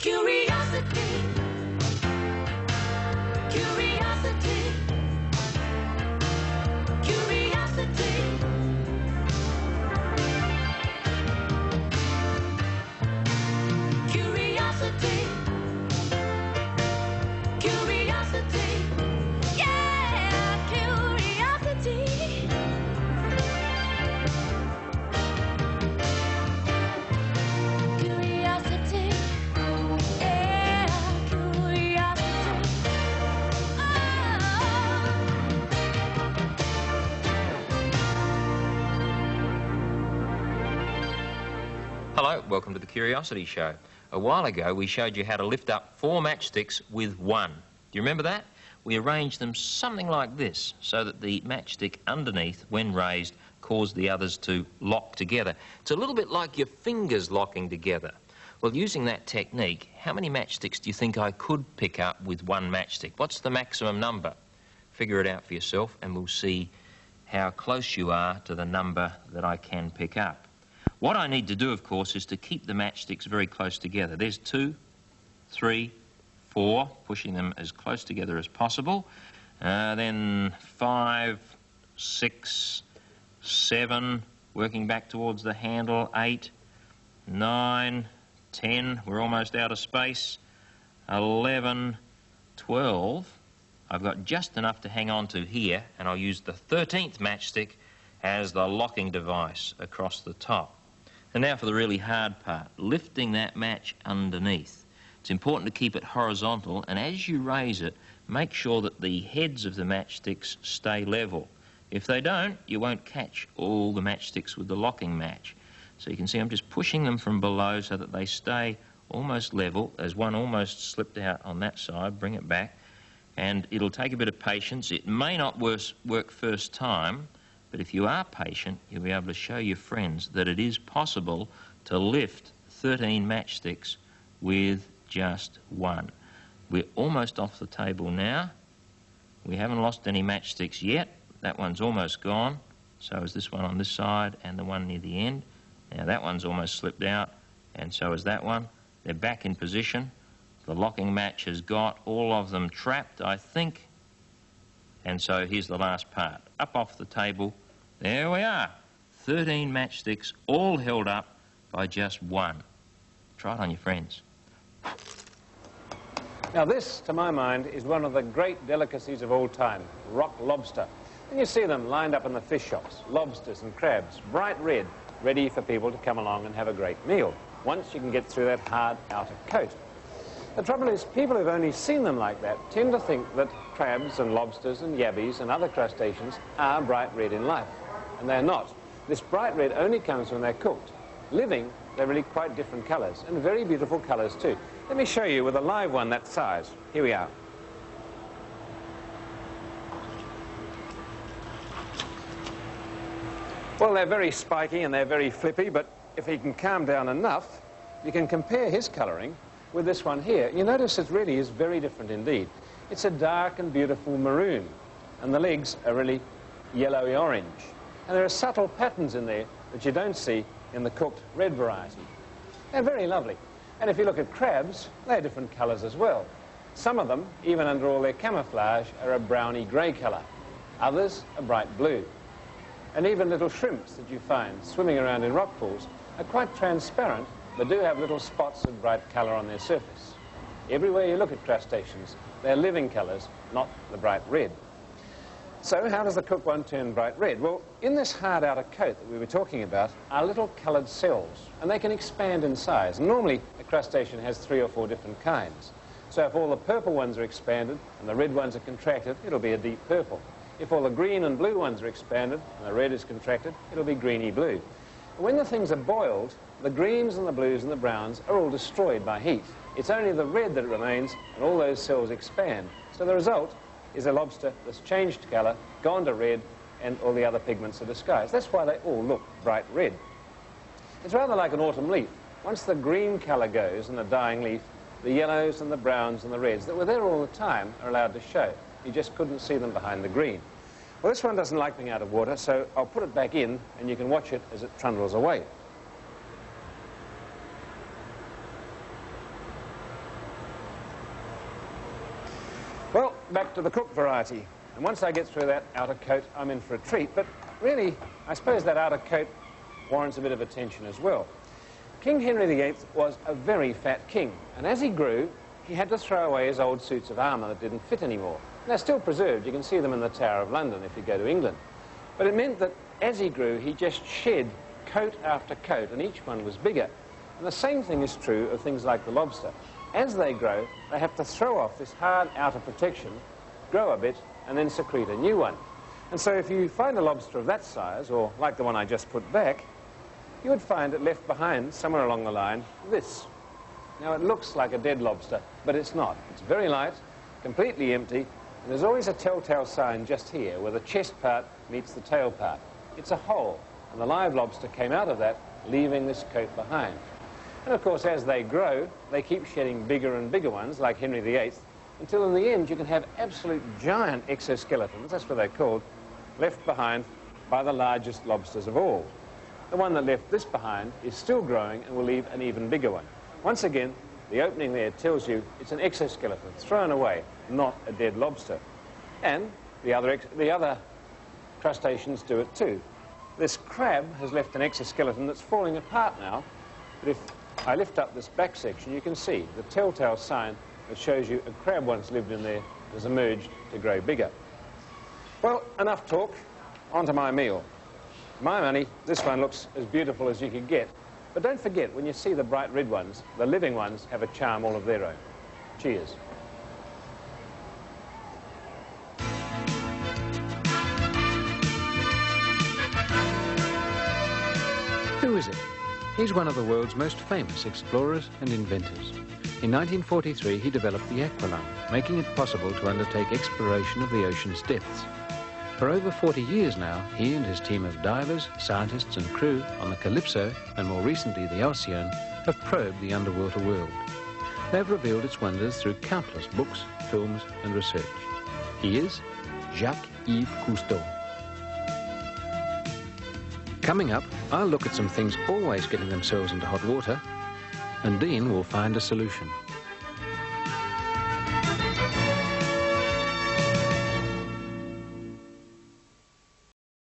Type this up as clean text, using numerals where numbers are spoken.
Curiosity. Curiosity. Curiosity. Curiosity. Curiosity. Yeah, curiosity. Curiosity. Yeah, curiosity. Hello, welcome to the Curiosity Show. A while ago we showed you how to lift up 4 matchsticks with one. Do you remember that? We arranged them something like this so that the matchstick underneath, when raised, caused the others to lock together. It's a little bit like your fingers locking together. Well, using that technique, how many matchsticks do you think I could pick up with one matchstick? What's the maximum number? Figure it out for yourself and we'll see how close you are to the number that I can pick up. What I need to do, of course, is to keep the matchsticks very close together. There's 2, 3, 4, pushing them as close together as possible. Then 5, 6, 7, working back towards the handle, 8, 9, 10, we're almost out of space, 11, 12. I've got just enough to hang on to here, and I'll use the 13th matchstick as the locking device across the top. And now for the really hard part, lifting that match underneath. It's important to keep it horizontal, and as you raise it, make sure that the heads of the matchsticks stay level. If they don't, you won't catch all the matchsticks with the locking match. So you can see I'm just pushing them from below so that they stay almost level. There's one almost slipped out on that side, bring it back. And it'll take a bit of patience. It may not work first time, but if you are patient, you'll be able to show your friends that it is possible to lift 13 matchsticks with just one. We're almost off the table now. We haven't lost any matchsticks yet. That one's almost gone. So is this one on this side and the one near the end. Now that one's almost slipped out, and so is that one. They're back in position. The locking match has got all of them trapped, I think. And so here's the last part. Up off the table. There we are. 13 matchsticks, all held up by just one. Try it on your friends. Now this, to my mind, is one of the great delicacies of all time, rock lobster. And you see them lined up in the fish shops, lobsters and crabs, bright red, ready for people to come along and have a great meal, once you can get through that hard outer coat. The trouble is, people who've only seen them like that tend to think that crabs and lobsters and yabbies and other crustaceans are bright red in life. And they're not. This bright red only comes when they're cooked. Living, they're really quite different colours, and very beautiful colours too. Let me show you with a live one that size. Here we are. Well, they're very spiky and they're very flippy, but if he can calm down enough, you can compare his colouring with this one here. You notice it really is very different indeed. It's a dark and beautiful maroon, and the legs are really yellowy orange. And there are subtle patterns in there that you don't see in the cooked red variety. They're very lovely. And if you look at crabs, they're different colours as well. Some of them, even under all their camouflage, are a browny grey colour. Others, a bright blue. And even little shrimps that you find swimming around in rock pools are quite transparent, but do have little spots of bright colour on their surface. Everywhere you look at crustaceans, they're living colours, not the bright red. So how does the cooked one turn bright red? Well, in this hard outer coat that we were talking about are little coloured cells, and they can expand in size. Normally, a crustacean has 3 or 4 different kinds. So if all the purple ones are expanded and the red ones are contracted, it'll be a deep purple. If all the green and blue ones are expanded and the red is contracted, it'll be greeny blue. When the things are boiled, the greens and the blues and the browns are all destroyed by heat. It's only the red that remains, and all those cells expand. So the result is a lobster that's changed colour, gone to red, and all the other pigments are disguised. That's why they all look bright red. It's rather like an autumn leaf. Once the green colour goes in the dying leaf, the yellows and the browns and the reds that were there all the time are allowed to show. You just couldn't see them behind the green. Well, this one doesn't like being out of water, so I'll put it back in, and you can watch it as it trundles away. back to the Cook variety. And once I get through that outer coat, I'm in for a treat. But really, I suppose that outer coat warrants a bit of attention as well. King Henry VIII was a very fat king, and as he grew, he had to throw away his old suits of armour that didn't fit anymore. They're still preserved. You can see them in the Tower of London if you go to England. But it meant that as he grew, he just shed coat after coat, and each one was bigger. And the same thing is true of things like the lobster. As they grow, they have to throw off this hard outer protection, grow a bit, and then secrete a new one. And so if you find a lobster of that size, or like the one I just put back, you would find it left behind, somewhere along the line, this. Now, it looks like a dead lobster, but it's not. It's very light, completely empty, and there's always a telltale sign just here, where the chest part meets the tail part. It's a hole, and the live lobster came out of that, leaving this coat behind. And of course, as they grow, they keep shedding bigger and bigger ones, like Henry VIII, until in the end you can have absolute giant exoskeletons, that's what they're called, left behind by the largest lobsters of all. The one that left this behind is still growing and will leave an even bigger one. Once again, the opening there tells you it's an exoskeleton, thrown away, not a dead lobster. And the other crustaceans do it too. This crab has left an exoskeleton that's falling apart now, but if I lift up this back section, you can see the telltale sign that shows you a crab once lived in there has emerged to grow bigger. Well, enough talk. On to my meal. My money, this one looks as beautiful as you could get. But don't forget, when you see the bright red ones, the living ones have a charm all of their own. Cheers. Who is it? He's one of the world's most famous explorers and inventors. In 1943, he developed the aqualung, making it possible to undertake exploration of the ocean's depths. For over 40 years now, he and his team of divers, scientists and crew on the Calypso, and more recently the Alcyone, have probed the underwater world. They've revealed its wonders through countless books, films and research. He is Jacques-Yves Cousteau. Coming up, I'll look at some things always getting themselves into hot water, and Dean will find a solution.